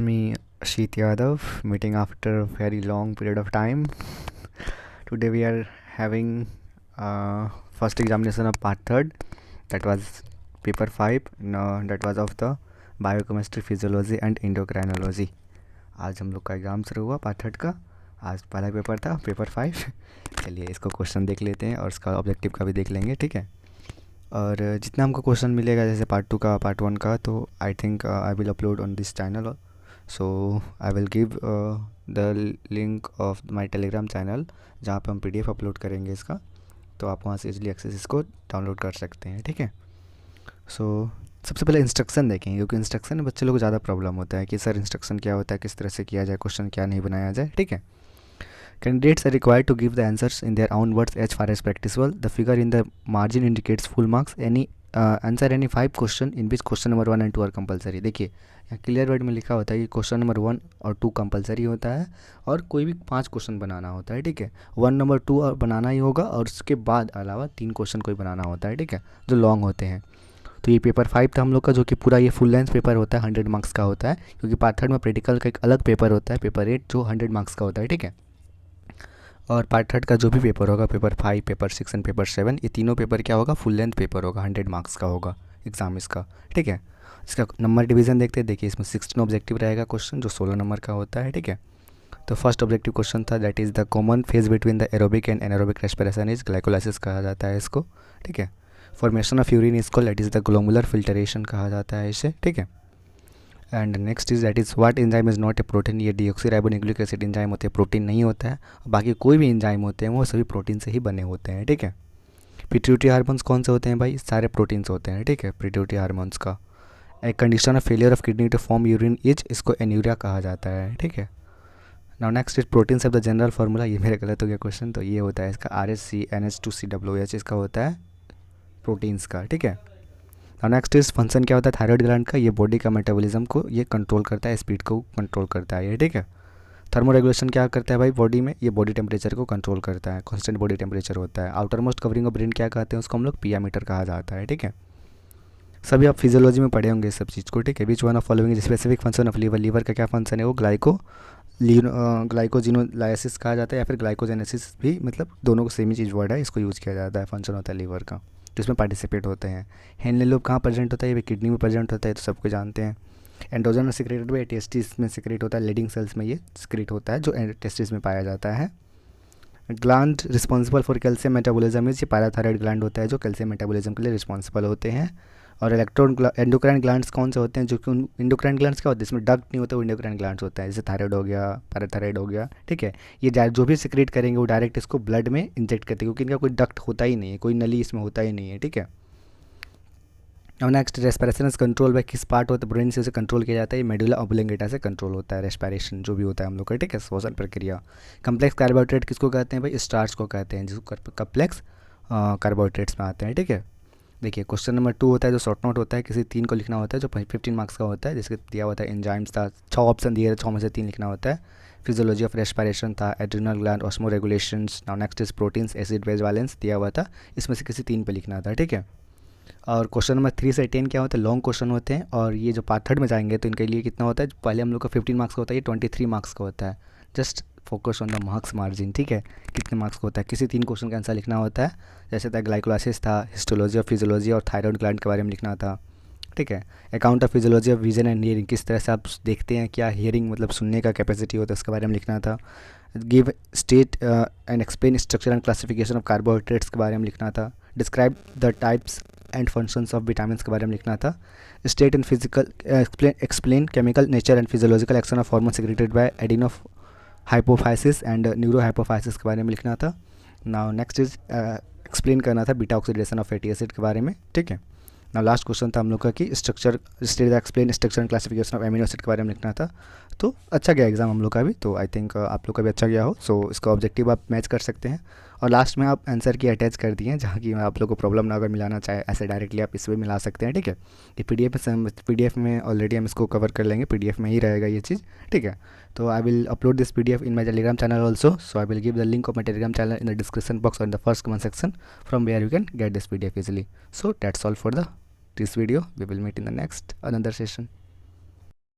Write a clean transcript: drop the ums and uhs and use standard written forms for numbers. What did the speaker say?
me Ashit Yadav, meeting after a very long period of time. Today we are having first examination of part third. That was paper 5. No, that was of the biochemistry, physiology and endocrinology. आज हम लोग का exam शुरू हुआ part third का. आज पहला paper था पेपर 5. चलिए इसको क्वेश्चन देख लेते हैं और इसका ऑब्जेक्टिव का भी देख लेंगे, ठीक है. और जितना हमको क्वेश्चन मिलेगा जैसे पार्ट 2 का पार्ट 1 का, तो I think I will upload on this channel. So I will give the link of my Telegram channel जहाँ पे हम पीडीएफ अपलोड करेंगे इसका, तो आप वहाँ से इजीली एक्सेस इसको डाउनलोड कर सकते हैं, ठीक है. सो सबसे पहले इंस्ट्रक्शन देखेंगे, क्योंकि इंस्ट्रक्शन में बच्चे लोग को ज़्यादा प्रॉब्लम होता है कि सर इंस्ट्रक्शन क्या होता है, किस तरह से किया जाए, क्वेश्चन क्या नहीं बनाया जाए, ठीक है. Candidates are required to give the answers in their own words as far as practicable. The figure in the margin indicates full marks. Answer any 5 question in which question number 1 and 2 are compulsory. देखिए यहाँ clear word में लिखा होता है कि question number 1 और 2 compulsory होता है और कोई भी 5 क्वेश्चन बनाना होता है, ठीक है. 1 नंबर 2 और बनाना ही होगा और उसके बाद अलावा 3 क्वेश्चन कोई बनाना होता है, ठीक है, जो लॉन्ग होते हैं. तो ये पेपर 5 था हम लोग का, जो कि पूरा ये फुल लेंथ पेपर होता है, 100 मार्क्स का होता है, क्योंकि पार्ट 3 में प्रैक्टिकल का एक अलग पेपर होता है, पेपर 8, जो 100 मार्क्स का होता है, ठीक है. और पार्ट 3 का जो भी पेपर होगा, पेपर 5, पेपर 6 एंड पेपर 7, ये तीनों पेपर क्या होगा, फुल लेंथ पेपर होगा, 100 मार्क्स का होगा एग्ज़ाम इसका, ठीक है. इसका नंबर डिवीज़न देखते हैं. देखिए इसमें 16 ऑब्जेक्टिव रहेगा क्वेश्चन, जो 16 नंबर का होता है, ठीक है. तो फर्स्ट ऑब्जेक्टिव क्वेश्चन था, that is the common phase between the aerobic and anaerobic respiration is glycolysis कहा जाता है इसको, ठीक है. फॉर्मेशन ऑफ यूरिन इसको that is the glomerular filtration कहा जाता है इसे, ठीक है. And next is that is what enzyme is not a protein. ये डीऑक्सीराइबोन्यूक्लिक एसिड एंजाइम होते हैं, प्रोटीन नहीं होता है. बाकी कोई भी एंजाइम होते हैं वो सभी प्रोटीन से ही बने होते हैं, ठीक है. पिट्यूटरी हार्मोन्स कौन से होते हैं भाई, सारे प्रोटीन्स होते हैं, ठीक है, पिट्यूटरी हार्मोन्स का. एक condition of failure of kidney to form urine is, इसको एन्यूरिया कहा जाता है, ठीक है. Now next is proteins of the general formula. ये मेरा गलत हो गया क्वेश्चन, तो ये होता है इसका RHCNH2COOH, इसका होता है प्रोटीन्स का, ठीक है. नेक्स्ट इज फंक्शन क्या होता है थायराइड ग्लैंड का, ये बॉडी का मेटाबॉलिज्म को ये कंट्रोल करता है, स्पीड को कंट्रोल करता है ये, ठीक है. थर्मो रेगुलेशन क्या करता है भाई बॉडी में, ये बॉडी टेम्परेचर को कंट्रोल करता है, कांस्टेंट बॉडी टेम्परेचर होता है. Outer most covering of brain क्या कहते हैं उसको हम लोग पियामीटर कहा जाता है, ठीक है. सभी आप फिजियोलॉजी में पढ़े होंगे इस सब चीज़ को, ठीक है. Which one of following specific function of liver. Liver का क्या फंक्शन है, वो ग्लाइकोजिनोलाइसिस कहा जाता है या फिर ग्लाइकोजेनेसिस भी, मतलब दोनों को सेम ही चीज़ वर्ड है, इसको यूज़ किया जाता है, फंक्शन होता है लीवर का, जिसमें पार्टिसिपेट होते हैं. हेनले लोब कहाँ प्रेजेंट होता है, ये किडनी में प्रेजेंट होता है, तो सबको जानते हैं. एंड्रोजन में सिक्रेटेड बाय टेस्टिस में सिक्रेट होता है, लीडिंग सेल्स में ये सिक्रेट होता है, जो टेस्टिस में पाया जाता है. Gland responsible for calcium metabolism is, ये पैराथायराइड ग्लैंड होता है जो कैल्शियम मेटाबॉलिज्म के लिए रिस्पॉन्सिबल होते हैं. और एंडोक्राइन ग्लैंड्स कौन से होते हैं, जो कि एंडोक्राइन ग्लैंड्स क्या होते हैं, इसमें डक्ट नहीं होता, वो एंडोक्राइन ग्लैंड्स होता है, जैसे थायराइड हो गया, पैराथायराइड हो गया, ठीक है. ये जो भी सिक्रेट करेंगे वो डायरेक्ट इसको ब्लड में इंजेक्ट करते हैं, क्योंकि इनका कोई डक्ट होता ही नहीं है, कोई नली इसमें होता ही नहीं है, ठीक है. और next respiration is control by, किस पार्ट होता है ब्रेन से उसे कंट्रोल किया जाता है, ये मेडुला ऑब्लिंगेटा से कंट्रोल होता है रेस्पिरेशन जो भी होता है हम लोग का, ठीक है, श्वसन प्रक्रिया. कम्प्लेक्स कार्बोहाइड्रेट किसको कहते हैं भाई, स्टार्च को कहते हैं, जिसको कम्प्लेक्स कार्बोहाइड्रेट्स में आते हैं, ठीक है. देखिए क्वेश्चन नंबर 2 होता है जो शॉर्ट नोट होता है, किसी 3 को लिखना होता है, जो 15 मार्क्स का होता है, जिसके दिया होता है एंजाइम्स था, 6 ऑप्शन दिए, 6 में से 3 लिखना होता है. फिजियोलॉजी ऑफ रेस्पिरेशन था, adrenal gland, osmo regulations. Now next is proteins, acid base balance दिया हुआ था, इसमें से किसी 3 पे लिखना था, ठीक है. और क्वेश्चन नंबर 3 से 10 क्या होता है, लॉन्ग क्वेश्चन होते हैं, और ये जो पार्ट 3 में जाएंगे तो इनके लिए कितना होता है, पहले हम लोग का 15 मार्क्स का होता है, ये 23 मार्क्स का होता है. Just focus on the marks margin, ठीक है, कितने मार्क्स का होता है. किसी 3 क्वेश्चन का आंसर लिखना होता है, जैसे था ग्लाइकोलाइसिस था, हिस्टोलॉजी ऑफ फिजियोलॉजी और थायराइड ग्लैंड के बारे में लिखना था, ठीक है. Account of physiology of vision and hearing, किस तरह से आप देखते हैं, क्या हियरिंग मतलब सुनने का कैपेसिटी होता है, उसके बारे में लिखना था. Give state and explain structure and classification of carbohydrates के बारे में लिखना था. Describe the types and functions of vitamin के बारे में लिखना था. State and physical explain chemical nature and physiological action of hormone secreted bye adeno hypophysis and neuro hypophysis के बारे में लिखना था. नाउ नेक्स्ट इज एक्सप्लेन करना था beta oxidation of fatty acid के बारे में, ठीक है. नाउ लास्ट क्वेश्चन था हम लोग का कि structure state explain structure and classification of amino acid के बारे में लिखना था. तो अच्छा गया एग्जाम हम लोग का भी, तो आई थिंक आप लोग का भी अच्छा गया हो. सो इसका ऑब्जेक्टिव आप मैच कर सकते हैं, और लास्ट में आप आंसर की अटैच कर दिए हैं, जहाँ की आप लोग को प्रॉब्लम ना अगर मिलाना चाहे ऐसे डायरेक्टली आप इसमें मिला सकते हैं, ठीक है. ये पीडीएफ में ऑलरेडी हम इसको कवर कर लेंगे, पीडीएफ में ही रहेगा ये चीज़, ठीक है. तो I will upload this PDF in my Telegram channel also. So I will give the link of my Telegram channel in the description box और in the first comment section, from where you can get this PDF easily. So that's all for this video. We will meet in the next another session.